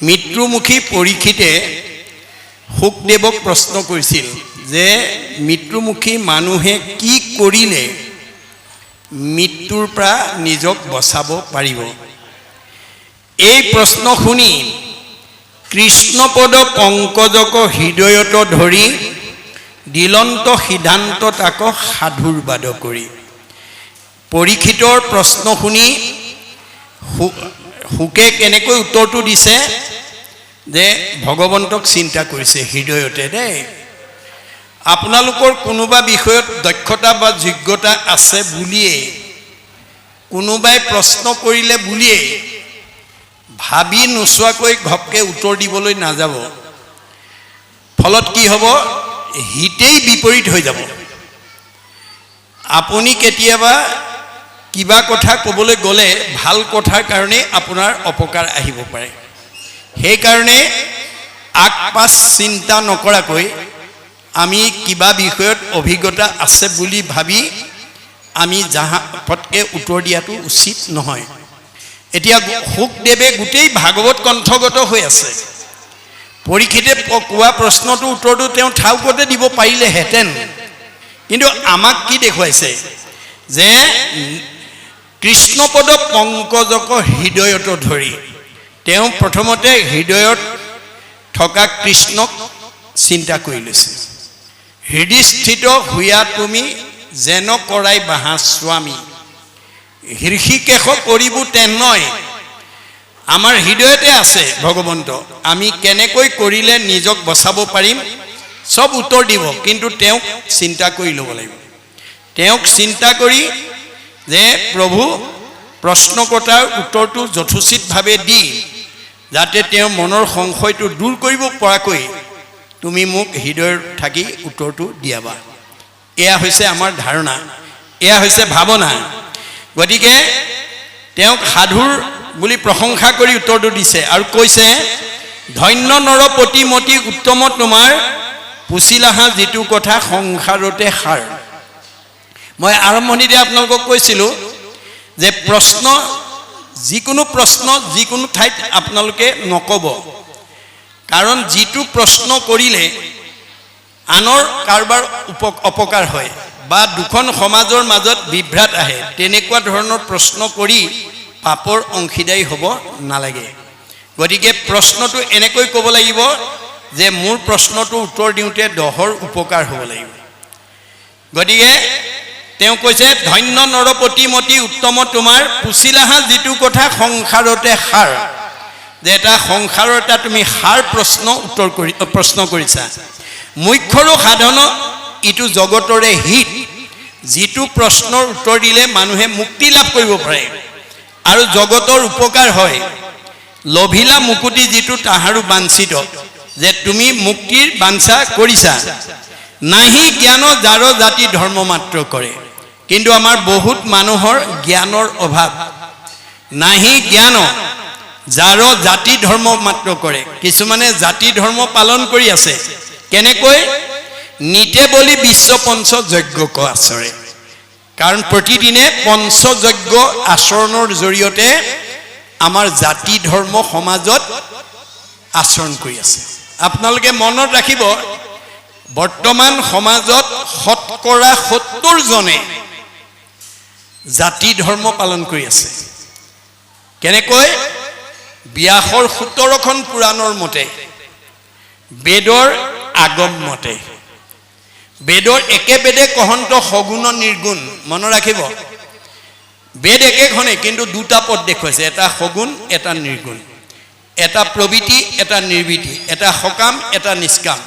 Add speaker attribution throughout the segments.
Speaker 1: মৃত্যুমুখী পৰীক্ষিতে শুকদেৱক প্ৰশ্ন কৰিছিল যে মৃত্যুমুখী মানুহে কি কৰিলে মৃত্যুৰ পৰা নিজক বচাব পাৰিব। এই প্ৰশ্ন শুনি কৃষ্ণপদ পংকজক হৃদয়ত ধৰি দিলন্ত সিদ্ধান্ত তাক সাধুৰ বাদ কৰি। পৰীক্ষিতৰ প্ৰশ্ন শুনি শুকে কেনেকৈ উত্তৰটো দিছে যে ভগৱন্তক চিন্তা কৰিছে হৃদয়তে দেই। আপোনালোকৰ কোনোবা বিষয়ত দক্ষতা বা যোগ্যতা আছে বুলিয়ে কোনোবাই প্ৰশ্ন কৰিলে বুলিয়ে ভাবি নোচোৱাকৈ ঘপকে উত্তৰ দিবলৈ নাযাব। ফলত কি হ'ব, হিতেই বিপৰীত হৈ যাব। আপুনি কেতিয়াবা কিবা কথা ক'বলৈ গ'লে ভাল কথাৰ কাৰণে আপোনাৰ অপকাৰ আহিব পাৰে। সেইকাৰণে আগ পাছ চিন্তা নকৰাকৈ আমি কিবা বিষয়ত অভিজ্ঞতা আছে বুলি ভাবি আমি পটকৈ উত্তৰ দিয়াটো উচিত নহয়। এতিয়া শুকদেৱে গোটেই ভাগৱত কণ্ঠগত হৈ আছে। পৰীক্ষিতে কোৱা প্ৰশ্নটো উত্তৰটো তেওঁ ঠাউকতে দিব পাৰিলেহেঁতেন, কিন্তু আমাক কি দেখুৱাইছে যে কৃষ্ণপদ পংকজক হৃদয়ত ধৰি তেওঁ প্ৰথমতে হৃদয়ত থকা কৃষ্ণক চিন্তা কৰি লৈছে। হৃদয়স্থিত হোৱা তুমি যেন কৰাই বাহা স্বামী, হৃষিকেশ কৰিব তেন নয়। আমাৰ হৃদয়তে আছে ভগৱন্ত, আমি কেনেকৈ কৰিলে নিজক বচাব পাৰিম চব উত্তৰ দিব, কিন্তু তেওঁক চিন্তা কৰি ল'ব লাগিব। তেওঁক চিন্তা কৰি যে প্ৰভু প্ৰশ্নকৰ্তাৰ উত্তৰটো যথোচিতভাৱে দি যাতে তেওঁৰ মনৰ সংশয়টো দূৰ কৰিব পৰাকৈ তুমি মোক হৃদয়ত থাকি উত্তৰটো দিয়াবা। এয়া হৈছে আমাৰ ধাৰণা, এয়া হৈছে ভাৱনা। গতিকে তেওঁক সাধুৰ বুলি প্ৰশংসা কৰি উত্তৰটো দিছে আৰু কৈছে, ধন্য নৰ প্ৰতিমতি উত্তম তোমাৰ পুছিলাহা যিটো কথা সংসাৰতে সাৰ। মই আৰম্ভণিতে আপোনালোকক কৈছিলোঁ যে যিকোনো প্ৰশ্ন যিকোনো ঠাইত আপোনালোকে নক'ব, কাৰণ যিটো প্ৰশ্ন কৰিলে আনৰ কাৰোবাৰ অপকাৰ হয় বা দুখন সমাজৰ মাজত বিভ্ৰাট আহে, তেনেকুৱা ধৰণৰ প্ৰশ্ন কৰি পাপৰ অংশীদাৰী হ'ব নালাগে। গতিকে প্ৰশ্নটো এনেকৈ ক'ব লাগিব যে মোৰ প্ৰশ্নটো উত্তৰ দিওঁতে দহৰ উপকাৰ হ'ব লাগিব। গতিকে তেওঁ কৈছে, ধন্য নৰপতিমতি উত্তম তোমাৰ পুছিলাহা যিটো কথা সংসাৰতে সাৰ, যে এটা সংসাৰৰ এটা তুমি সাৰ প্ৰশ্ন কৰিছা। মুখ্যৰো সাধন ইটো জগতৰে হিত, যিটো প্ৰশ্নৰ উত্তৰ দিলে মানুহে মুক্তি লাভ কৰিব পাৰে আৰু জগতৰ উপকাৰ হয়। লভিলা মুকুতি যিটো তাহাৰো বাঞ্ছিত, যে তুমি মুক্তিৰ বাঞ্ছা কৰিছা। নাহি জ্ঞান যাৰ জাতি ধৰ্ম মাত্ৰ কৰে, কিন্তু আমাৰ বহুত মানুহৰ জ্ঞানৰ অভাৱ। নাহি জ্ঞান যাৰ জাতি ধৰ্ম মাত্ৰ কৰে, কিছুমানে জাতি ধৰ্ম পালন কৰি আছে। কেনেকৈ? নিতে বলি বিশ্ব পঞ্চ যজ্ঞ আচৰে, কাৰণ প্ৰতিদিনে পঞ্চযজ্ঞ আচৰণৰ জৰিয়তে আমাৰ জাতি ধৰ্ম সমাজত আচৰণ কৰি আছে। আপোনালোকে মনত ৰাখিব, বৰ্তমান সমাজত শতকৰা 70 জনে জাতি ধৰ্ম পালন কৰি আছে। কেনেকৈ? ব্যাসৰ 17খন পুৰাণৰ মতে, বেদৰ আগম মতে, বেদৰ একে বেদে কহন্ত সগুণ নিৰ্গুণ। মনত ৰাখিব, বেদ একেখনে, কিন্তু দুটা পদ দেখুৱাইছে, এটা সগুণ এটা নিৰ্গুণ, এটা প্ৰবৃত্তি এটা নিৰ্বৃত্তি, এটা সকাম এটা নিষ্কাম।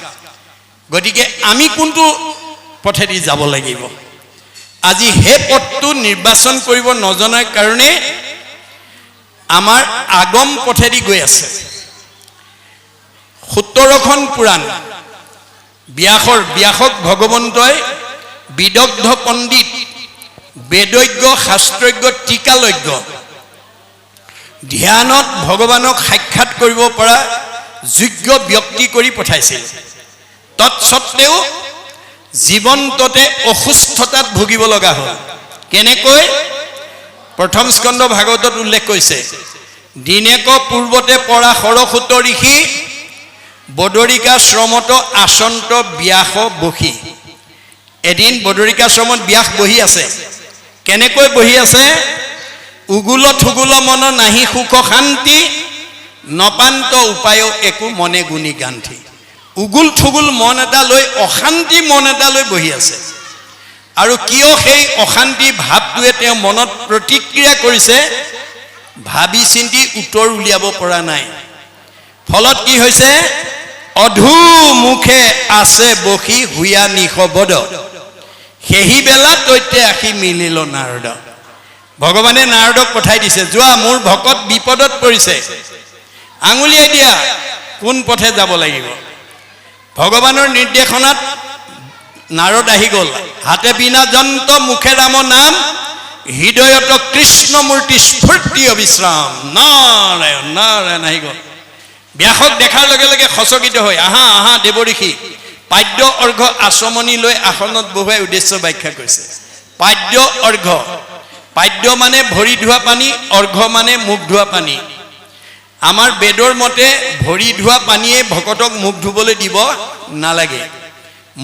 Speaker 1: গতিকে আমি কোনটো পথেদি যাব লাগিব? আজি সেই পথটো নিৰ্বাচন কৰিব নজনাৰ কাৰণে আমাৰ আগম পথেদি গৈ আছে। 17খন পুৰাণ ব্যাসক ভগৱন্তই বিদগ্ধ পণ্ডিত, বেদজ্ঞ, শাস্ত্ৰজ্ঞ, টিকালজ্ঞ, ধ্যানত ভগৱানক সাক্ষাৎ কৰিব পৰা যোগ্য ব্যক্তি কৰি পঠাইছিল। তৎসত্ত্বেও জীৱন্ততে অসুস্থতাত ভুগিব লগা হ'ল। কেনেকৈ? প্ৰথম স্কন্ধ ভাগৱতত উল্লেখ কৰিছে দিনেক পূৰ্বতে পৰা সৰস্বত ঋষি বদৰিকাশ্ৰমত আসন্ত ব্যাস বহি। এদিন বদৰিকাশ্ৰমত ব্যাস বহি আছে। কেনেকৈ বহি আছে? উগুল থুগুল মন নাহি সুখ শান্তি, নপান্ত উপায় একো মনে গুণী গান্ধী। উগুল থুগুল মন এটা লৈ, অশান্তি মন এটা লৈ বহি আছে। আৰু কিয় সেই অশান্তি ভাৱটোৱে তেওঁ মনত প্ৰতিক্ৰিয়া কৰিছে, ভাবি চিন্তি উত্তৰ উলিয়াব পৰা নাই। ফলত কি হৈছে? অধু মুখে আছে বসি হুয়া নিশবদ, সেহি বেলা তৈতে আহি মিলিল নাৰদ। ভগৱানে নাৰদক পঠাই দিছে, যোৱা মোৰ ভকত বিপদত পৰিছে, আঙুলিয়াই দিয়া কোন পথে যাব লাগিব। ভগৱানৰ নিৰ্দেশনাত নাৰদ আহি গ'ল। হাতে বিনা যন্ত মুখে ৰাম নাম, হৃদয়ত কৃষ্ণ মূৰ্তি স্ফূৰ্তি অবিশ্ৰাম। নাৰায়ণ নাৰায়ণ আহি গ'ল। ব্যাসক দেখাৰ লগে লগে সচকিত হৈ, আহা আহা দেৱঋষি। পাদ্য অৰ্ঘ্য আচমনি লৈ আসনত বহুৱাই উদ্দেশ্য ব্যাখ্যা কৰিছে। পাদ্য অৰ্ঘ্য, পাদ্য মানে ভৰি ধোৱা পানী, অৰ্ঘ্য মানে মুখ ধোৱা পানী। আমাৰ বেদৰ মতে ভৰি ধোৱা পানীয়ে ভকতক মুখ ধুবলৈ দিব নালাগে।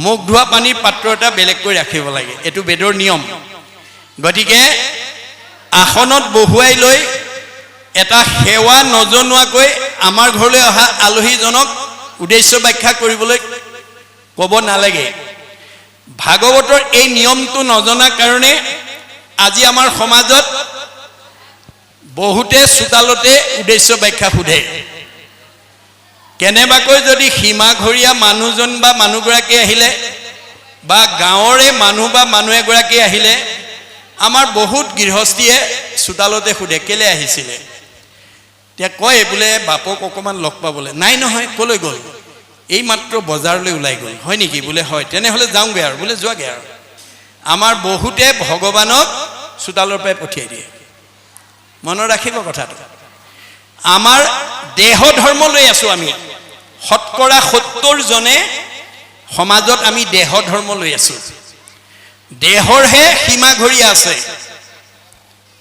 Speaker 1: মুখ ধোৱা পানীৰ পাত্ৰ এটা বেলেগকৈ ৰাখিব লাগে, এইটো বেদৰ নিয়ম। গতিকে আসনত বহুৱাই লৈ এটা সেৱা নজনোৱাকৈ আমাৰ ঘৰলৈ অহা আলহীজনক উদ্দেশ্য ব্যাখ্যা কৰিবলৈ ক'ব নালাগে। ভাগৱতৰ এই নিয়মটো নজনাৰ কাৰণে আজি আমাৰ সমাজত বহুতে চোতালতে উদ্দেশ্য ব্যাখ্যা সোধে। কেনেবাকৈ যদি সীমাঘৰীয়া মানুহজন বা মানুহগৰাকী আহিলে, বা গাঁৱৰে মানুহ বা মানুহ এগৰাকী আহিলে, আমাৰ বহুত গৃহস্থীয়ে চোতালতে সোধে, কেলে আহিছিলে? এতিয়া কয় বোলে বাপক অকণমান লগ পাবলৈ। নাই নহয়, ক'লৈ গ'ল? এই মাত্ৰ বজাৰলৈ ওলাই গ'ল। হয় নেকি? বোলে হয়, তেনেহ'লে যাওঁগৈ আৰু। বোলে যোৱাগৈ আৰু। আমাৰ বহুতে ভগৱানক চোতালৰ পৰাই পঠিয়াই দিয়ে। মনত ৰাখিব কথাটো। আমাৰ দেহ ধৰ্ম লৈ আছোঁ আমি। শতকৰা 70 জনে সমাজত আমি দেহ ধৰ্ম লৈ আছোঁ। দেহৰহে সীমাঘৰীয়া আছে,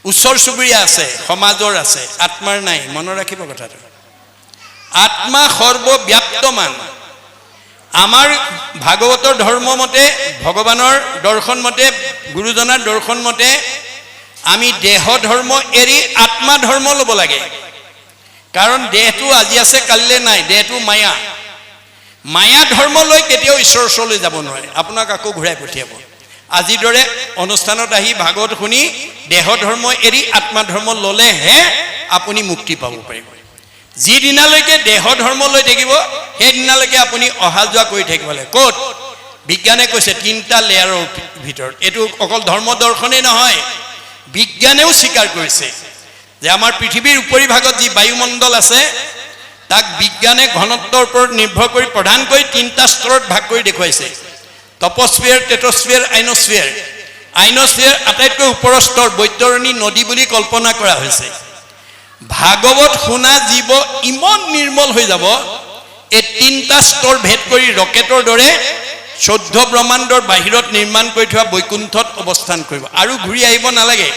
Speaker 1: ওচৰ চুবুৰীয়া আছে, সমাজৰ আছে, আত্মাৰ নাই। মনত ৰাখিব কথাটো। আত্মা সৰ্বব্যাপ্তমান। আমাৰ ভাগৱতৰ ধৰ্ম মতে, ভগৱানৰ দৰ্শন মতে, গুৰুজনাৰ দৰ্শন মতে আমি দেহ ধৰ্ম এৰি আত্মা ধৰ্ম ল'ব লাগে। কাৰণ দেহটো আজি আছে কালিলৈ নাই, দেহটো মায়া। মায়া ধৰ্ম লৈ কেতিয়াও ঈশ্বৰৰ ওচৰলৈ যাব নোৱাৰে, আপোনাক আকৌ ঘূৰাই পঠিয়াব। আজিৰ দৰে অনুষ্ঠানত আহি ভাগৱত শুনি দেহ ধৰ্ম এৰি আত্মা ধৰ্ম ল'লেহে আপুনি মুক্তি পাব পাৰিব। যিদিনালৈকে দেহ ধৰ্ম লৈ থাকিব, সেইদিনালৈকে আপুনি অহা যোৱা কৰি থাকিব লাগে। ক'ত? বিজ্ঞানে কৈছে 3টা লেয়াৰৰ ভিতৰত। এইটো অকল ধৰ্ম দৰ্শনেই নহয়, বিজ্ঞানেও স্বীকাৰ কৰিছে যে আমাৰ পৃথিৱীৰ উপৰিভাগত যি বায়ুমণ্ডল আছে, তাক বিজ্ঞানে ঘনত্বৰ ওপৰত নিৰ্ভৰ কৰি প্ৰধানকৈ 3টা স্তৰত ভাগ কৰি দেখুৱাইছে। টপস্ফিয়াৰ, টেটস্ফিয়াৰ, আইনস্ফিয়াৰ। আইনস্ফিয়াৰ আটাইতকৈ ওপৰৰ স্তৰ, বৈতৰণী নদী বুলি কল্পনা কৰা হৈছে। ভাগৱত শুনা জীৱ ইমান নিৰ্মল হৈ যাব, এই 3টা স্তৰ ভেদ কৰি ৰকেটৰ দৰে 14 ব্ৰহ্মাণ্ডৰ বাহিৰত নিৰ্মাণ কৰি থোৱা বৈকুণ্ঠত অৱস্থান কৰিব, আৰু ঘূৰি আহিব নালাগে।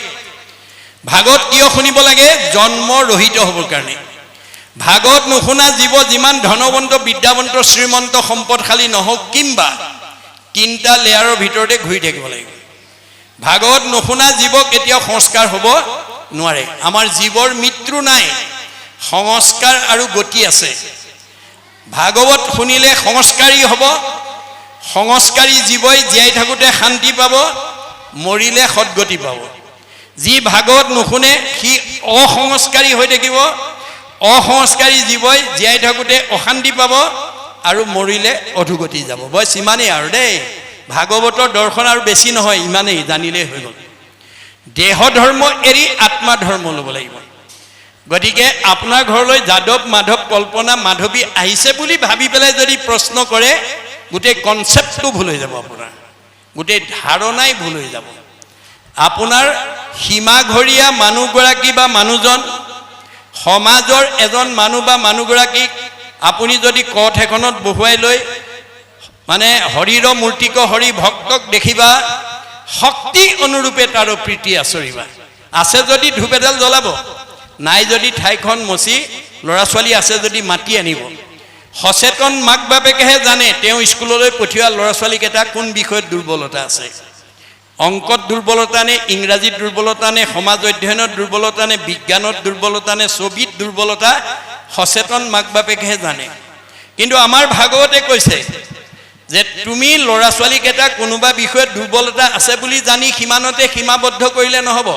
Speaker 1: ভাগৱত কিয় শুনিব লাগে? জন্ম ৰহিত হ'বৰ কাৰণে। ভাগৱত নুশুনা জীৱ যিমান ধনৱন্ত, বিদ্যাৱন্ত, শ্ৰীমন্ত, সম্পদশালী নহওক কিম্বা 3টা লেয়াৰৰ ভিতৰতে ঘূৰি থাকিব লাগিব। ভাগৱত নুশুনা জীৱ কেতিয়াও সংস্কাৰ হ'ব নোৱাৰে। আমাৰ জীৱৰ মৃত্যু নাই, সংস্কাৰ আৰু গতি আছে। ভাগৱত শুনিলে সংস্কাৰী হ'ব। সংস্কাৰী জীৱই জীয়াই থাকোঁতে শান্তি পাব, মৰিলে সদগতি পাব। যি ভাগৱত নুশুনে সি অসংস্কাৰী হৈ থাকিব। অসংস্কাৰী জীৱই জীয়াই থাকোঁতে অশান্তি পাব আৰু মৰিলে অধোগতি যাব। বছ ইমানেই আৰু দেই। ভাগৱতৰ দৰ্শন আৰু বেছি নহয়, ইমানেই জানিলেই হৈ গ'ল। দেহ ধৰ্ম এৰি আত্মা ধৰ্ম ল'ব লাগিব। গতিকে আপোনাৰ ঘৰলৈ যাদৱ, মাধৱ, কল্পনা, মাধৱী আহিছে বুলি ভাবি পেলাই যদি প্ৰশ্ন কৰে, গোটেই কনচেপ্টটো ভুল হৈ যাব, আপোনাৰ গোটেই ধাৰণাই ভুল হৈ যাব। আপোনাৰ সীমাঘৰীয়া মানুহগৰাকী বা মানুহজন, সমাজৰ এজন মানুহ বা মানুহগৰাকীক আপুনি যদি কঠ এখনত বহুৱাই লৈ মানে হৰিৰ মূৰ্তিক হৰি ভক্তক দেখিবা, শক্তি অনুৰূপে তাৰ প্ৰীতি আচৰিবা। আছে যদি ধূপ এডাল জ্বলাব, নাই যদি ঠাইখন মচি ল'ৰা ছোৱালী আছে যদি মাতি আনিব। সচেতন মাক বাপেকেহে জানে তেওঁ স্কুললৈ পঠিওৱা ল'ৰা ছোৱালীকেইটা কোন বিষয়ত দুৰ্বলতা আছে। অংকত দুৰ্বলতা নে, ইংৰাজীত দুৰ্বলতা নে, সমাজ অধ্যয়নত দুৰ্বলতা নে, বিজ্ঞানত দুৰ্বলতা নে, ছবিত দুৰ্বলতা, সচেতন মাক বাপেকেহে জানে। কিন্তু আমাৰ ভাগৱতে কৈছে যে তুমি ল'ৰা ছোৱালীকেইটা কোনোবা বিষয়ত দুৰ্বলতা আছে বুলি জানি সিমানতে সীমাবদ্ধ কৰিলে নহ'ব।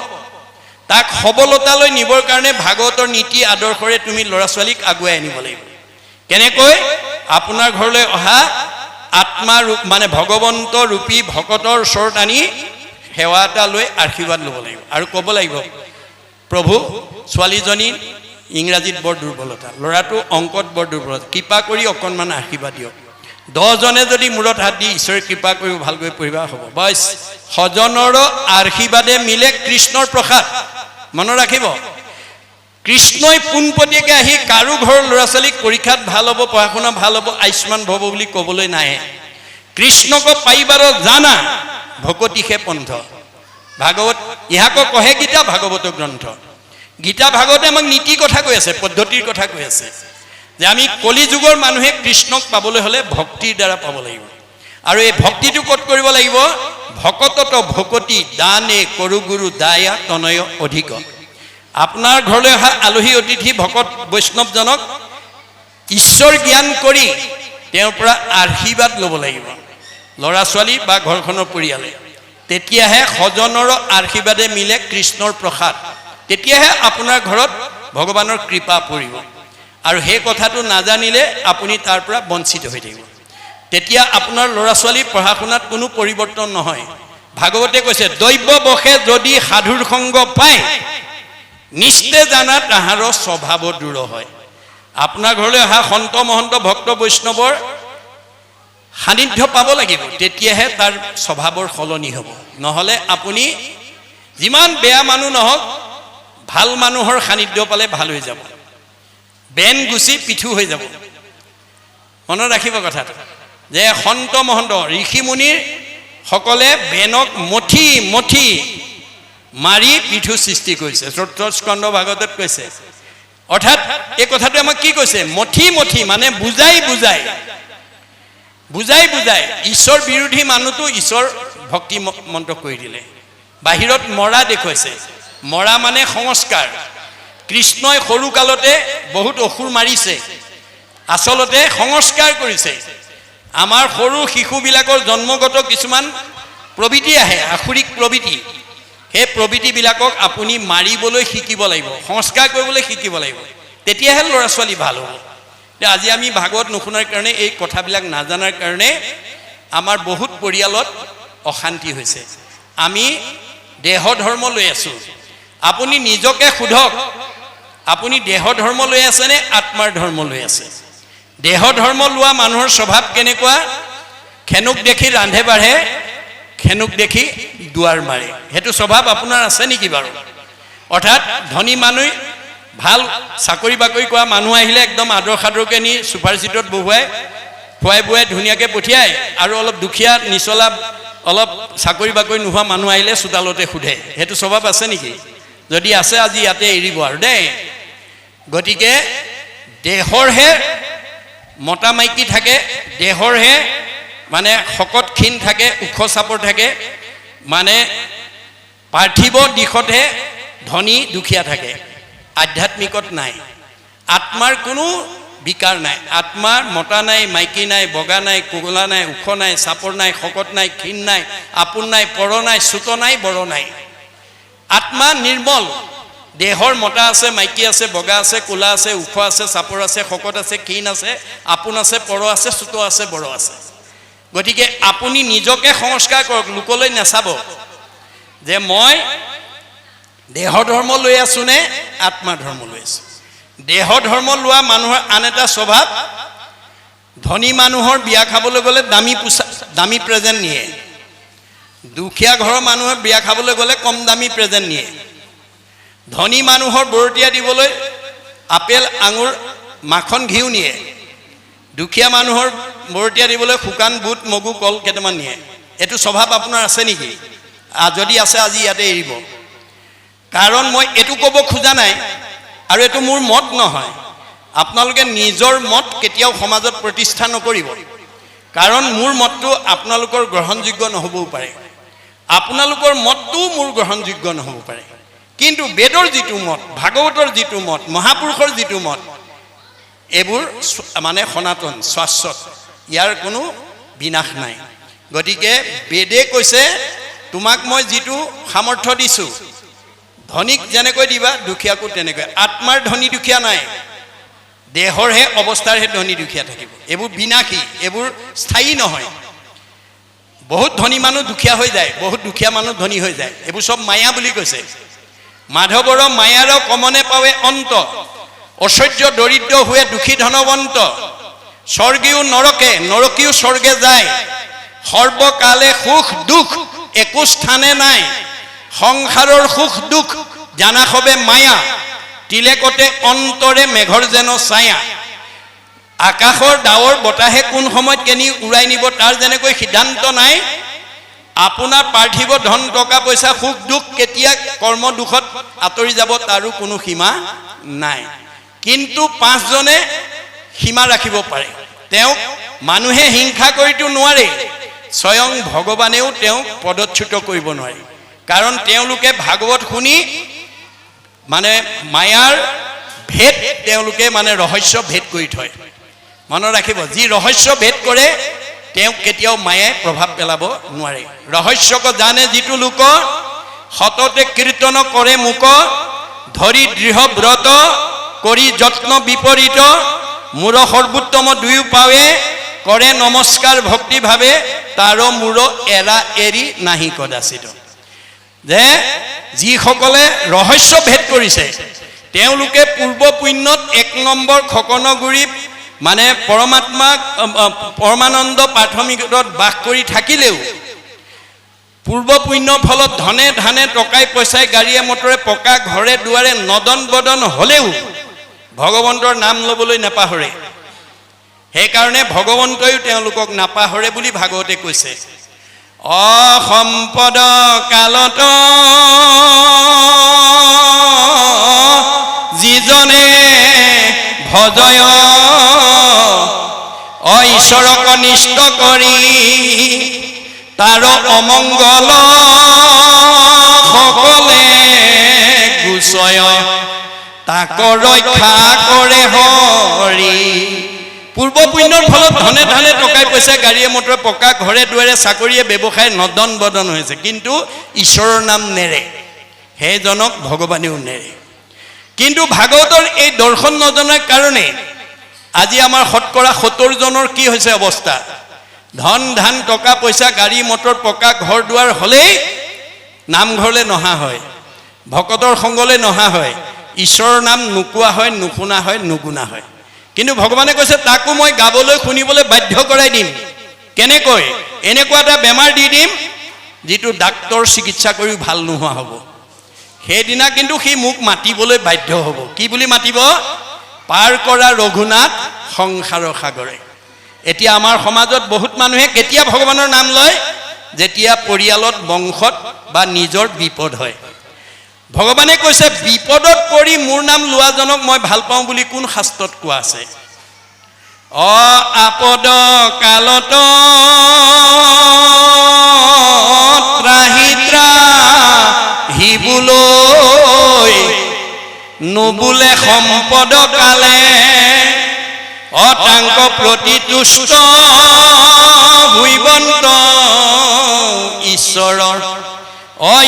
Speaker 1: তাক সবলতালৈ নিবৰ কাৰণে ভাগৱতৰ নীতি আদৰ্শৰে তুমি ল'ৰা ছোৱালীক আগুৱাই আনিব লাগিব। কেনেকৈ? আপোনাৰ ঘৰলৈ অহা আত্মা ৰূপ মানে ভগৱন্ত ৰূপী ভকতৰ ওচৰত আনি সেৱা এটা লৈ আশীৰ্বাদ ল'ব লাগিব আৰু ক'ব লাগিব, প্ৰভু ছোৱালীজনী ইংৰাজীত বৰ দুৰ্বলতা, ল'ৰাটো অংকত বৰ দুৰ্বলতা, কৃপা কৰি অকণমান আশীৰ্বাদ দিয়ক। 10 জনে যদি মূৰত হাত দি ঈশ্বৰে কৃপা কৰি ভালকৈ পঢ়িবা হ'ব। বছ সজনৰ আশীৰ্বাদে মিলে কৃষ্ণৰ প্ৰসাদ। মনত ৰাখিব, কৃষ্ণই পোনপটীয়াকৈ আহি কাৰো ঘৰৰ ল'ৰা ছোৱালীক পৰীক্ষাত ভাল হ'ব, পঢ়া শুনা ভাল হ'ব, আয়ুষ্মান ভৱ বুলি ক'বলৈ নাহে। কৃষ্ণক পাইবাৰ জানা ভকতিহে পন্থ। ভাগৱত ইহাক কহে গীতা ভাগৱত গ্ৰন্থ। গীতা ভাগৱতে আমাক নীতি কথা কৈ আছে, পদ্ধতিৰ কথা কৈ আছে যে আমি কলি যুগৰ মানুহে কৃষ্ণক পাবলৈ হ'লে ভক্তিৰ দ্বাৰা পাব লাগিব। আৰু এই ভক্তিটো ক'ত কৰিব লাগিব? ভকতত ভকতি দানে কৰু গুৰু দায়া তনয় অধিক। আপোনাৰ ঘৰলৈ অহা আলহী অতিথি ভকত বৈষ্ণৱজনক ঈশ্বৰ জ্ঞান কৰি তেওঁৰ পৰা আশীৰ্বাদ ল'ব লাগিব, ল'ৰা ছোৱালী বা ঘৰখনৰ পৰিয়ালে। তেতিয়াহে সজনৰ আশীৰ্বাদে মিলে কৃষ্ণৰ প্ৰসাদ। তেতিয়াহে আপোনাৰ ঘৰত ভগৱানৰ কৃপা পৰিব। আৰু সেই কথাটো নাজানিলে আপুনি তাৰ পৰা বঞ্চিত হৈ থাকিব। তেতিয়া আপোনাৰ ল'ৰা ছোৱালী পঢ়া শুনাত কোনো পৰিৱৰ্তন নহয়। ভাগৱতে কৈছে, দৈৱ বশে যদি সাধুৰ সংগ পায় নিশ্চয় জানা তাহাৰ স্বভাৱ দূৰ হয়। আপোনাৰ ঘৰলৈ অহা সন্ত মহন্ত ভক্ত বৈষ্ণৱৰ সান্নিধ্য পাব লাগিব, তেতিয়াহে তাৰ স্বভাৱৰ সলনি হ'ব। নহ'লে আপুনি যিমান বেয়া মানুহ নহওক ভাল মানুহৰ সান্নিধ্য পালে ভাল হৈ যাব, বেন গুচি পিঠু হৈ যাব। মনত ৰাখিব কথাটো যে সন্ত মহন্ত ঋষি মুনিৰ সকলে বেনক মঠি মঠি মাৰি পিঠু সৃষ্টি কৰিছে। 4th স্কন্ধ ভাগৱতত কৈছে। অৰ্থাৎ এই কথাটো আমাক কি কৈছে? মঠি মঠি মানে বুজাই বুজাই বুজাই বুজাই ঈশ্বৰ বিৰোধী মানুহটো ঈশ্বৰ ভক্তি মন্ত্ৰ কৰি দিলে। বাহিৰত মৰা দেখুৱাইছে। মৰা মানে সংস্কাৰ। কৃষ্ণই সৰু কালতে বহুত অসুৰ মাৰিছে, আচলতে সংস্কাৰ কৰিছে। আমাৰ সৰু শিশুবিলাকৰ জন্মগত কিছুমান প্ৰবৃত্তি আহে, আসুৰিক প্ৰবৃত্তি। সেই প্ৰবৃত্তিবিলাকক আপুনি মাৰিবলৈ শিকিব লাগিব, সংস্কাৰ কৰিবলৈ শিকিব লাগিব, তেতিয়াহে ল'ৰা ছোৱালী ভাল হ'ব। আজি আমি ভাগৱত নুশুনাৰ কাৰণে, এই কথাবিলাক নাজানাৰ কাৰণে আমাৰ বহুত পৰিয়ালত অশান্তি হৈছে। আমি দেহ ধৰ্ম লৈ আছোঁ। আপুনি নিজকে সোধক, আপুনি দেহ ধৰ্ম লৈ আছেনে আত্মাৰ ধৰ্ম লৈ আছে? দেহ ধৰ্ম লোৱা মানুহৰ স্বভাৱ কেনেকুৱা? খেনুক দেখি ৰান্ধে বাঢ়ে, খেনুক দেখি দুৱাৰ মাৰে। সেইটো স্বভাৱ আপোনাৰ আছে নেকি বাৰু? অৰ্থাৎ ধনী মানুহ, ভাল চাকৰি বাকৰি কৰা মানুহ আহিলে একদম আদৰ সাদৰকৈ নি ছুপাৰ চিটত বহুৱাই খুৱাই বুৱাই ধুনীয়াকৈ পঠিয়াই, আৰু অলপ দুখীয়া নিচলা অলপ চাকৰি বাকৰি নোহোৱা মানুহ আহিলে চোতালতে সোধে। সেইটো স্বভাৱ আছে নেকি? যদি আছে আজি ইয়াতে এৰিব আৰু দেই। গতিকে দেহৰহে মতা মাইকী থাকে, দেহৰহে মানে শকত ক্ষীণ থাকে, ওখ চাপৰ থাকে, মানে পাৰ্থিৱ দিশতহে ধনী দুখীয়া থাকে, আধ্যাত্মিকত নাই। আত্মাৰ কোনো বিকাৰ নাই। আত্মাৰ মতা নাই, মাইকী নাই, বগা নাই, কোগলা নাই, ওখ নাই, চাপৰ নাই, শকত নাই, ক্ষীণ নাই, আপোন নাই, পৰ নাই, চুত নাই, বৰ নাই। আত্মা নিৰ্মল। দেহৰ মতা আছে, মাইকী আছে, বগা আছে, কোলা আছে, ওখ আছে, চাপৰ আছে, শকত আছে, ক্ষীণ আছে, আপোন আছে, পৰ আছে, চুত আছে, বৰ আছে। গতিকে আপুনি নিজকে সংস্কাৰ কৰক, লোকলৈ নাচাব যে মই দেহ ধৰ্ম লৈ আছোঁ নে আত্মা ধৰ্ম লৈ আছোঁ। দেহ ধৰ্ম লোৱা মানুহৰ আন এটা স্বভাৱ, ধনী মানুহৰ বিয়া খাবলৈ গ'লে দামী প্ৰেজেণ্ট নিয়ে, দুখীয়া ঘৰৰ মানুহৰ বিয়া খাবলৈ গ'লে কম দামী প্ৰেজেণ্ট নিয়ে। ধনী মানুহৰ বৰতীয়া দিবলৈ আপেল, আঙুৰ, মাখন, ঘিউ নিয়ে। দুখীয়া মানুহৰ বৰতীয়া দিবলৈ শুকান বুট, মগু, কল কেইটামান নিয়ে। এইটো স্বভাৱ আপোনাৰ আছে নেকি? যদি আছে আজি ইয়াতে এৰিব। কাৰণ মই এইটো ক'ব খোজা নাই আৰু এইটো মোৰ মত নহয়, আপোনালোকে নিজৰ মত কেতিয়াও সমাজত প্ৰতিষ্ঠা নকৰিব, কাৰণ মোৰ মতটো আপোনালোকৰ গ্ৰহণযোগ্য নহ'বও পাৰে, আপোনালোকৰ মতটোও মোৰ গ্ৰহণযোগ্য নহ'ব পাৰে, কিন্তু বেদৰ যিটো মত, ভাগৱতৰ যিটো মত, মহাপুৰুষৰ যিটো মত, এইবোৰ মানে সনাতন শাশ্বত, ইয়াৰ কোনো বিনাশ নাই। গতিকে বেদে কৈছে তোমাক মই যিটো সামৰ্থ্য দিছোঁ, ধনীক যেনেকৈ দিবা দুখীয়াকো তেনেকৈ। আত্মাৰ ধনী দুখীয়া নাই, দেহৰহে অৱস্থাৰহে ধনী দুখীয়া থাকিব। এইবোৰ বিনাশী, এইবোৰ স্থায়ী নহয়। বহুত ধনী মানুহ দুখীয়া হৈ যায়, বহুত দুখীয়া মানুহ ধনী হৈ যায়, এইবোৰ চব মায়া বুলি কৈছে। মাধৱৰ মায়াৰ কমনে পাৱে অন্ত, ঐশ্বৰ্য দৰিদ্ৰ হোৱে দুখী ধনৱন্ত। স্বৰ্গীও নৰকে, নৰকীও স্বৰ্গে যায়, সৰ্বকালে সুখ দুখ একো স্থানে নাই। সংসাৰৰ সুখ দুখ জানা সবে মায়া, তিলেকতে অন্তৰে মেঘৰ যেন ছায়া। আকাশৰ ডাৱৰ বতাহে কোন সময়ত কেনি উৰাই নিব তাৰ যেনেকৈ সিদ্ধান্ত নাই, আপোনাৰ পাৰ্থিৱ ধন টকা পইচা সুখ দুখ কেতিয়া কৰ্ম দুখত আঁতৰি যাব তাৰো কোনো সীমা নাই। কিন্তু পাঁচজনে সীমা ৰাখিব পাৰে, তেওঁক মানুহে হিংসা কৰিতো নোৱাৰে, স্বয়ং ভগৱানেও তেওঁক পদচ্যুত কৰিব নোৱাৰে, কাৰণ তেওঁলোকে ভাগৱত শুনি মানে মায়াৰ ভেদ তেওঁলোকে মানে ৰহস্য ভেদ কৰি থয়। মনত ৰাখিব, যি ৰহস্য ভেদ কৰে তেওঁক কেতিয়াও মায়াই প্ৰভাৱ পেলাব নোৱাৰে। ৰহস্যক জানে যিটো লোক, সততে কীৰ্তন কৰে মুক, ধৰি দৃঢ় ব্ৰত কৰি যত্ন বিপৰীত। মূৰ সৰ্বোত্তম দুয়ো পাৱে, কৰে নমস্কাৰ ভক্তি ভাৱে, তাৰ মূৰ এৰা এৰি নাহি কদাচিত। যে যিসকলে ৰহস্য ভেদ কৰিছে তেওঁলোকে পূৰ্ব পুণ্যত 1 নম্বৰ খকনগুৰি মানে পৰমাত্মাক পৰমানন্দ প্ৰাথমিকত বাস কৰি থাকিলেও, পূৰ্ব পুণ্যৰ ফলত ধনে ধানে টকাই পইচাই গাড়ীয়ে মটৰে পকা ঘৰে দুৱাৰে নদন বদন হ'লেও ভগৱন্তৰ নাম ল'বলৈ নাপাহৰে। সেইকাৰণে ভগৱন্তইও তেওঁলোকক নাপাহৰে বুলি ভাগৱতে কৈছে। অসম্পদ কালত যিজনে ভজয়, ঈশ্বৰক নিষ্ঠ কৰি তাৰ অমংগল সকলে গুচয়, তাক ৰক্ষা কৰে হৰি। পূৰ্ব পুণ্যৰ ফলত ধনে ধানে টকাই পইচা গাড়ীয়ে মটৰে পকা ঘৰে দুৱাৰে চাকৰিয়ে ব্যৱসায় নদন বদন হৈছে, কিন্তু ঈশ্বৰৰ নাম নেৰে, সেইজনক ভগৱানেও নেৰে। কিন্তু ভাগৱতৰ এই দৰ্শন নজনাৰ কাৰণে আজি আমাৰ শতকৰা 70 জনৰ কি হৈছে অৱস্থা, ধন ধান টকা পইচা গাড়ী মটৰ পকা ঘৰ দুৱাৰ হ'লেই নামঘৰলৈ নহা হয়, ভকতৰ সংগলৈ নহা হয়, ঈশ্বৰৰ নাম নোকোৱা হয়, নুশুনা হয়, নুগুণা হয়। কিন্তু ভগৱানে কৈছে তাকো মই গাবলৈ শুনিবলৈ বাধ্য কৰাই দিম। কেনেকৈ? এনেকুৱা এটা বেমাৰ দি দিম যিটো ডাক্তৰ চিকিৎসা কৰিও ভাল নোহোৱা হ'ব। সেইদিনা কিন্তু সি মোক মাতিবলৈ বাধ্য হ'ব। কি বুলি মাতিব? পাৰ কৰা ৰঘুনাথ সংসাৰৰ সাগৰে। এতিয়া আমাৰ সমাজত বহুত মানুহে কেতিয়া ভগৱানৰ নাম লয়? যেতিয়া পৰিয়ালত বংশত বা নিজৰ বিপদ হয়। ভগৱানে কৈছে বিপদত পৰি মোৰ নাম লোৱাজনক মই ভাল পাওঁ বুলি কোন শাস্ত্ৰত কোৱা আছে? আপদ কালত ত্ৰাহি ত্ৰাহিবলৈ, নোবোলে সম্পদ কালে, অতাংক প্ৰতি তুষ্ট ভুইবন্ত ঈশ্বৰৰ।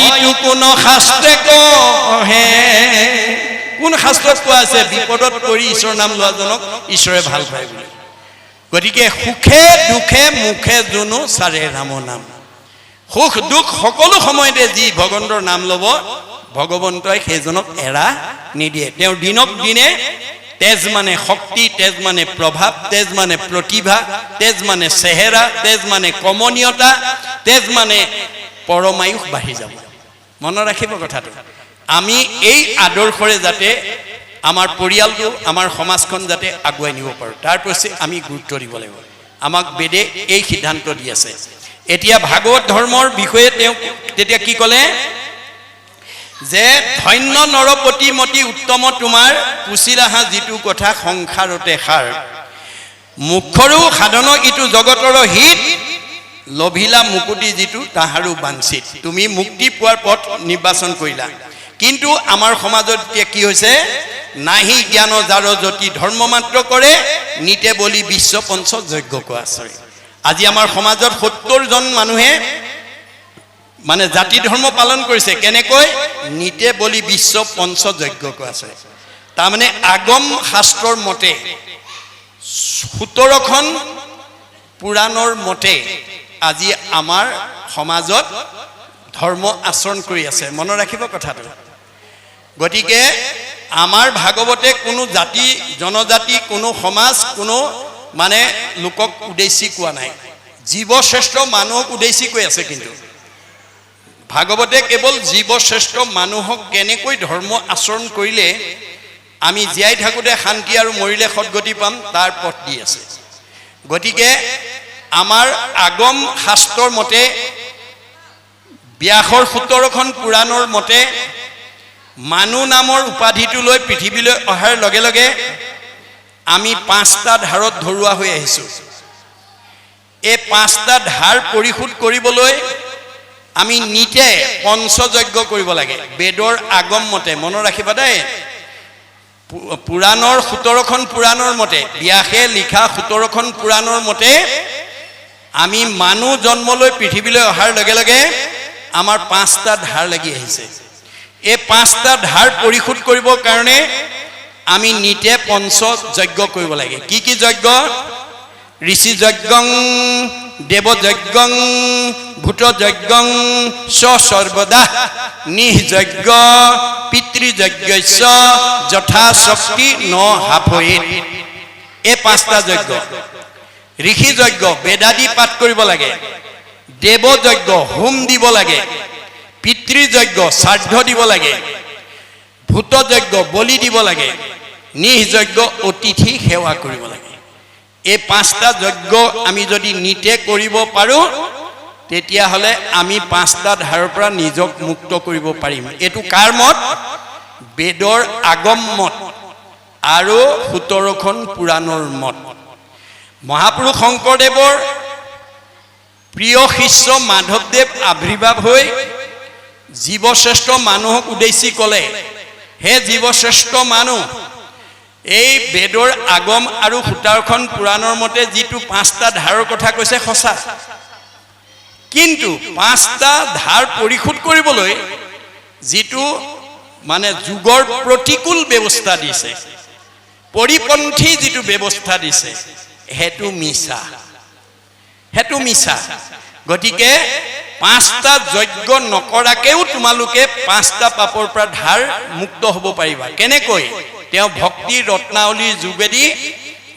Speaker 1: ইটো কোন শাস্ত্ৰে কহে? কোন শাস্ত্ৰত কোৱা আছে বিপদত পৰি ঈশ্বৰৰ নাম লোৱাজনক ঈশ্বৰে ভাল পায় বুলি? গতিকে সুখে দুখে মুখে যোনো চাৰে ৰাম নাম, সুখ দুখ সকলো সময়তে যি ভগৱন্তৰ নাম ল'ব ভগৱন্তই সেইজনক এৰা নিদিয়ে। তেওঁৰ দিনক দিনে তেজ মানে শক্তি, তেজ মানে প্ৰভাৱ, তেজ মানে প্ৰতিভা, তেজ মানে চেহেৰা, তেজ মানে কমনীয়তা, তেজ মানে পৰমায়ুস বাঢ়ি যাব। মনত ৰাখিব কথাটো। আমি এই আদৰ্শৰে যাতে আমাৰ পৰিয়ালটো, আমাৰ সমাজখন যাতে আগুৱাই নিব পাৰোঁ, তাৰ প্ৰতি আমি গুৰুত্ব দিব লাগিব। আমাক বেদে এই সিদ্ধান্ত দি আছে। এতিয়া ভাগৱত ধৰ্মৰ বিষয়ে তেওঁ তেতিয়া কি ক'লে? যে ধন্য নৰপতিমতী উত্তম তোমাৰ পুছিলাহা যিটো কথা সংসাৰতে সাৰ মুখৰো সাধন ইটো জগতৰ হিত লভিলা মুকুতি যিটো তাহাৰো বাঞ্ছিত তুমি মুক্তি পোৱাৰ পথ নিৰ্বাচন কৰিলা কিন্তু আমাৰ সমাজত এতিয়া কি হৈছে নাহি জ্ঞান যাৰ জ্যোতি ধৰ্ম মাত্ৰ কৰে নিতে বলি বিশ্ব পঞ্চ যজ্ঞ কোৱাছে আজি আমাৰ সমাজত 70 জন মানুহে মানে জাতি ধৰ্ম পালন কৰিছে কেনেকৈ নিতে বলি বিশ্ব পঞ্চ যজ্ঞ কোৱাছে তাৰ মানে আগম শাস্ত্ৰৰ মতে 17খন পুৰাণৰ মতে আজি আমাৰ সমাজত ধৰ্ম আচৰণ কৰি আছে মনত ৰাখিব কথাটো গতিকে আমাৰ ভাগৱতে কোনো জাতি জনজাতি কোনো সমাজ কোনো মানে লোকক উদ্দেশ্যি কোৱা নাই জীৱশ্ৰেষ্ঠ মানুহক উদ্দেশ্যি কৈ আছে কিন্তু ভাগৱতে কেৱল জীৱশ্ৰেষ্ঠ মানুহক কেনেকৈ ধৰ্ম আচৰণ কৰিলে আমি জীয়াই থাকোঁতে শান্তি আৰু মৰিলে সদ্গতি পাম তাৰ পথ দি আছে গতিকে আমাৰ আগম শাস্ত্ৰৰ মতে ব্যাসৰ 17খন পুৰাণৰ মতে মানুহ নামৰ উপাধিটো লৈ পৃথিৱীলৈ অহাৰ লগে লগে আমি 5টা ধাৰত ধৰুৱা হৈ আহিছোঁ এই 5টা ধাৰ পৰিশোধ কৰিবলৈ আমি নিতে পঞ্চযজ্ঞ কৰিব লাগে বেদৰ আগম মতে মনত ৰাখিবা দেই পুৰাণৰ 17খন পুৰাণৰ মতে ব্যাসে লিখা 17খন পুৰাণৰ মতে আমি মানুহ জন্মলৈ পৃথিৱীলৈ অহাৰ লগে লগে আমাৰ 5টা ধাৰ লাগি আহিছে এই 5টা ধাৰ পৰিশোধ কৰিবৰ কাৰণে আমি নিতে পঞ্চযজ্ঞ কৰিব লাগে কি কি যজ্ঞ ঋষি যজ্ঞং দেৱ যজ্ঞং ভূত যজ্ঞং সৰ্বদা নিযজ্ঞ পিতৃযজ্ঞস্য যথা শক্তি ন হাফয়ে এই 5টা যজ্ঞ ঋষি যজ্ঞ বেদাদি পাঠ কৰিব লাগে দেৱ যজ্ঞ হোম দিব লাগে পিতৃযজ্ঞ শ্ৰাদ্ধ দিব লাগে ভূত যজ্ঞ বলি দিব লাগে নিযজ্ঞ অতিথি সেৱা কৰিব লাগে এই 5টা যজ্ঞ আমি যদি নিতে কৰিব পাৰো তেতিয়াহ'লে আমি 5টা ধাৰৰ পৰা নিজক মুক্ত কৰিব পাৰিম এইটো কাৰ মত বেদৰ আগম মত আৰু 17খন পুৰাণৰ মত মহাপুৰুষ শংকৰদেৱৰ প্ৰিয় শিষ্য মাধৱদেৱ আবিৰ্ভাৱ হৈ জীৱশ্ৰেষ্ঠ মানুহক উদ্দেশ্যি ক'লে হে জীৱশ্ৰেষ্ঠ মানুহ এই বেদৰ আগম আৰু 17খন পুৰাণৰ মতে যিটো 5টা ধাৰৰ কথা কৈছে সঁচা কিন্তু 5টা ধাৰ পৰিশোধ কৰিবলৈ যিটো মানে যুগৰ প্ৰতিকূল ব্যৱস্থা দিছে পৰিপন্থী যিটো ব্যৱস্থা দিছে হেতু মিছা গতিকে 5টা যজ্ঞ নকৰাকেও তোমালোকে 5টা পাপৰ পৰা ধাৰ মুক্ত হ'ব পাৰিবা কেনেকৈ তেওঁ ভক্তি ৰত্নাৱলীৰ যোগেদি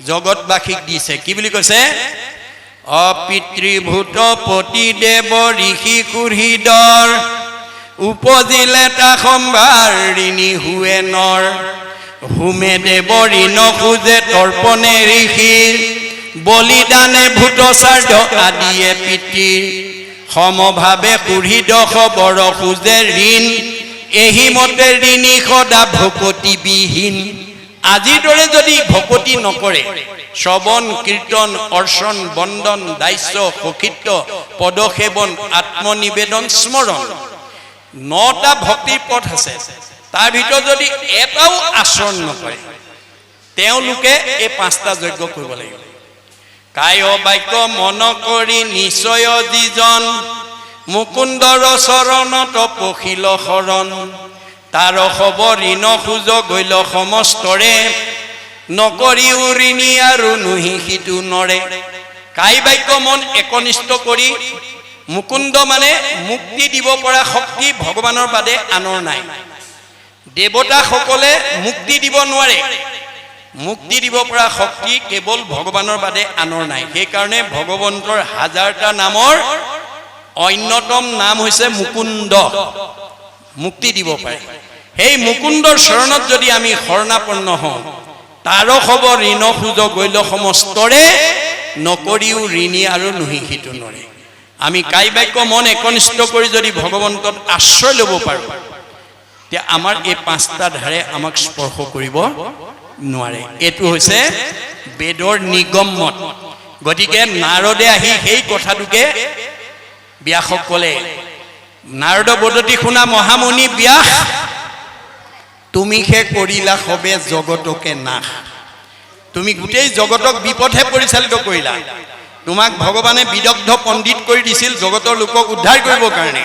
Speaker 1: জগতবাসীক দিছে কি বুলি কৈছে অপিতৃভূত পতি দেৱ ঋষি কুৰ্হিদৰ উপজিলে তা সম্ভাৰ ঋণী হুৱে নৰ হুমে দেৱ ঋণ খোজে তৰ্পণে ঋষিৰ বলিদানে ভূত শ্ৰাদ্ধ আদিয়ে পিতৃৰ সমভাৱে কুৰ্হিদ খবৰ খোজে ঋণ এহি মতে ঋণী সদা ভকতি বিহীন আজিৰ দৰে যদি ভকতি নকৰে শ্ৰৱণ কীৰ্তন অৰ্চন বন্দন দাস্য সখিত্য পদসেৱন আত্মনিবেদন স্মৰণ 9টা ভক্তিৰ পথ আছে তাৰ ভিতৰত যদি এটাও আচৰণ নকৰে তেওঁলোকে এই 5টা যজ্ঞ কৰিব লাগিব কায় বাক্য মন কৰি নিশ্চয় যিজন মুকুন্দৰ চৰণত পখিল শৰণ তাৰ খবৰ ঋণ খোজ গৈল সমস্তৰে নকৰিও ঋণী আৰু নুহি সিটো নৰে কায় বাক্য মন একনিষ্ঠ কৰি মুকুন্দ মানে মুক্তি দিব পৰা শক্তি ভগৱানৰ বাদে আনৰ নাই দেৱতাসকলে মুক্তি দিব নোৱাৰে মুক্তি দিব পৰা শক্তি কেৱল ভগৱানৰ বাদে আনৰ নাই সেইকাৰণে ভগৱন্তৰ 1000টা নামৰ অন্যতম নাম হৈছে মুকুন্দ মুক্তি দিব পাৰে সেই মুকুন্দৰ শৰণত যদি আমি শৰণাপন্ন হওঁ তাৰ খবৰ ঋণ খোজ গৈল সমস্তৰে নকৰিও ঋণী আৰু নুহি সিটো নৰে আমি কাই বাক্য মন একনিষ্ঠ কৰি যদি ভগৱন্তত আশ্ৰয় ল'ব পাৰোঁ তেতিয়াহ'লে আমি 5টা যজ্ঞ কৰিব পাৰিম 5টা যজ্ঞ তে আমাৰ এই পাঁচটা ধাৰে আমাক স্পৰ্শ কৰিব নোৱাৰে। এইটো হৈছে বেদৰ নিগম মত। গতিকে নাৰদে আহি সেই কথাটোকে ব্যাসক ক'লে, নাৰদ বদতি শুনা মহামুনি ব্যাস, তুমিহে কৰিলা সবে জগতকে নাশ। তুমি গোটেই জগতক বিপথে পৰিচালিত কৰিলা। তোমাক ভগৱানে বিদগ্ধ পণ্ডিত কৰি দিছিল জগতৰ লোকক উদ্ধাৰ কৰিবৰ কাৰণে।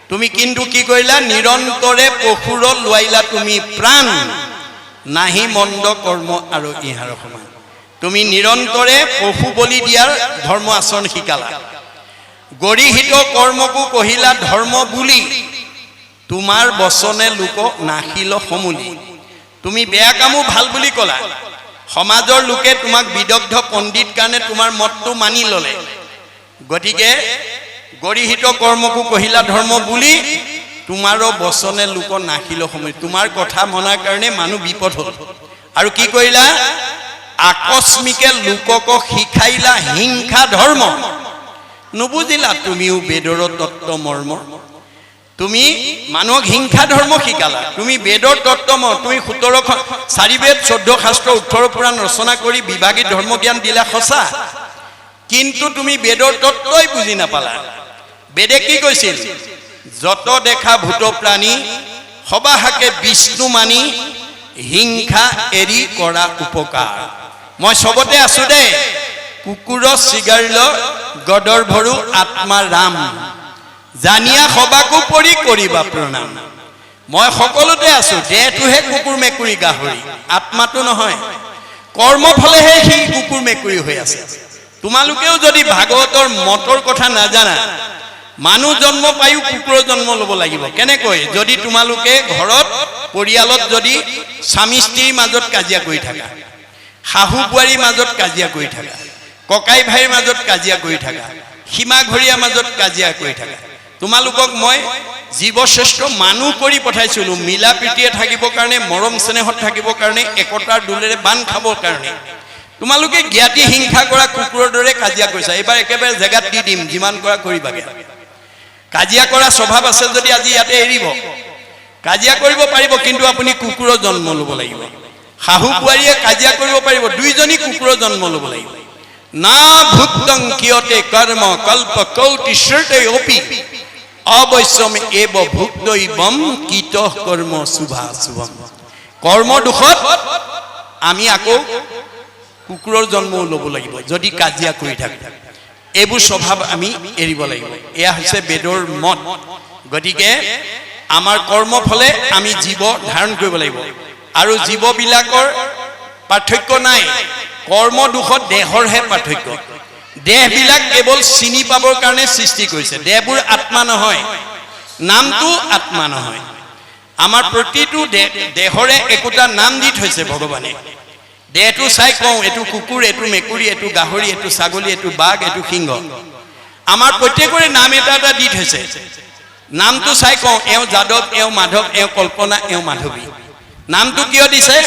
Speaker 1: তুমি কিন্তু কি কৰিলা, নিৰন্তৰে পশুৰ লোৱাইলা তুমি প্ৰাণ, নাহি মন্দ কৰ্ম আৰু ইহাৰ সমান। তুমি নিৰন্তৰে পশু বলি দিয়াৰ ধৰ্ম আচৰণ শিকালা। গৰিহিত কৰ্মকো কহিলা ধৰ্ম বুলি, তোমাৰ বচনে লোক নাহিল সমূলি। তুমি বেয়া কামো ভাল বুলি ক'লা, সমাজৰ লোকে তোমাক বিদগ্ধ পণ্ডিত কাৰণে তোমাৰ মতটো মানি ল'লে। গতিকে গৰিহিত কৰ্মকো কহিলা ধৰ্ম বুলি, তোমাৰো বচনে লোক নাহিল সমূলি। তোমাৰ কথা মনাৰ কাৰণে মানুহ বিপদ হ'ল। আৰু কি কৰিলা, আকস্মিকে লোকক শিকাইলা হিংসা ধৰ্ম। নুবুজিলা তুমিও বেদৰ তত্ত্ব মৰ্ম। তুমি মানুহক হিংসা ধৰ্ম শিকালা। তুমি বেদৰ তত্ত্ব মৰ্ম, তুমি 17খন 4 বেদ 14 শাস্ত্ৰ 18 পুৰাণ ৰচনা কৰি বিভাগী ধৰ্ম জ্ঞান দিলা সঁচা, কিন্তু তুমি বেদৰ তত্ত্বই বুজি নাপালা। বেদে কি কৈছিল, যত দেখা ভূত প্ৰাণী সবাহাকে বিষ্ণু মানি, হিংসা এৰি কৰা উপকাৰ। মই চবতে আছো দে, কুকুৰ চিগাৰিল গদৰ ভৰু আত্মা ৰাম, জানিয়া সবাকো পৰি কৰিবা প্ৰণাম। মই সকলোতে আছো, দেহটোহে কুকুৰ মেকুৰী গাহৰি, আত্মাটো নহয়। কৰ্ম ফলেহে সি কুকুৰ মেকুৰী হৈ আছে। তোমালোকেও যদি ভাগৱতৰ মতৰ কথা নাজানা, মানুহ জন্ম পায়ো কুকুৰৰ জন্ম ল'ব লাগিব। কেনেকৈ, যদি তোমালোকে ঘৰত পৰিয়ালত যদি স্বামী স্ত্ৰীৰ মাজত কাজিয়া কৰি থাকা, শাহু বোৱাৰীৰ মাজত কাজিয়া কৰি থাকা, ককাই ভাইৰ মাজত কাজিয়া কৰি থাকা, সীমা ঘৰীয়াৰ মাজত কাজিয়া কৰি থাকা, তোমালোকক মই জীৱশ্ৰেষ্ঠ মানুহ কৰি পঠাইছিলো মিলা প্ৰীতিয়ে থাকিবৰ কাৰণে, মৰম স্নেহত থাকিবৰ কাৰণে, একতাৰ দোলেৰে বান্ধ খাবৰ কাৰণে। তোমালোকে জ্ঞাতি হিংসা কৰা কুকুৰৰ দৰে কাজিয়া কৰিছা। এইবাৰ একেবাৰে জেগাত দি দিম, যিমান কৰা কৰিবাগে। কাজিয়া কৰা স্বভাৱ আছে যদি আজি ইয়াতে এৰিব। কাজিয়া কৰিব পাৰিব, কিন্তু আপুনি কুকুৰৰ জন্ম ল'ব লাগিব। শাহু বোৱাৰীয়ে কাজিয়া কৰিব পাৰিব, দুইজনী কুকুৰৰ জন্ম ল'ব লাগিব। না ভুক্তং কিয়তে কৰ্ম কল্প কৌটি শ্ৰুতে অপি, অবশ্যম এব ভুক্তইবম কিত কৰ্ম শুভা শুভম। কৰ্ম দুখত আমি আকৌ কুকুৰৰ জন্মও ল'ব লাগিব যদি কাজিয়া কৰি থাকো। এইবোৰ স্বভাৱ আমি এৰিব লাগিব। এয়া হৈছে বেদৰ মত। গতিকে আমাৰ কৰ্ম ফলে আমি জীৱ ধাৰণ কৰিব লাগিব। আৰু জীৱবিলাকৰ পাৰ্থক্য নাই, কৰ্ম দুখত দেহৰহে পাৰ্থক্য। দেহবিলাক কেৱল চিনি পাবৰ কাৰণে সৃষ্টি কৰিছে, দেহবোৰ আত্মা নহয়, নামটো আত্মা নহয়। আমাৰ প্ৰতিটো দেহৰে একোটা নাম দি থৈছে ভগৱানে। দেহটো চাই কওঁ এইটো কুকুৰ, এইটো মেকুৰী, এইটো গাহৰি, এইটো ছাগলী, এইটো বাঘ, এইটো সিংহ। আমাৰ প্ৰত্যেকৰে নাম এটা এটা দি থৈছে। নামটো চাই কওঁ এওঁ যাদৱ, এওঁ মাধৱ, এওঁ কল্পনা, এওঁ মাধৱী। নামটো কিয় দিছে?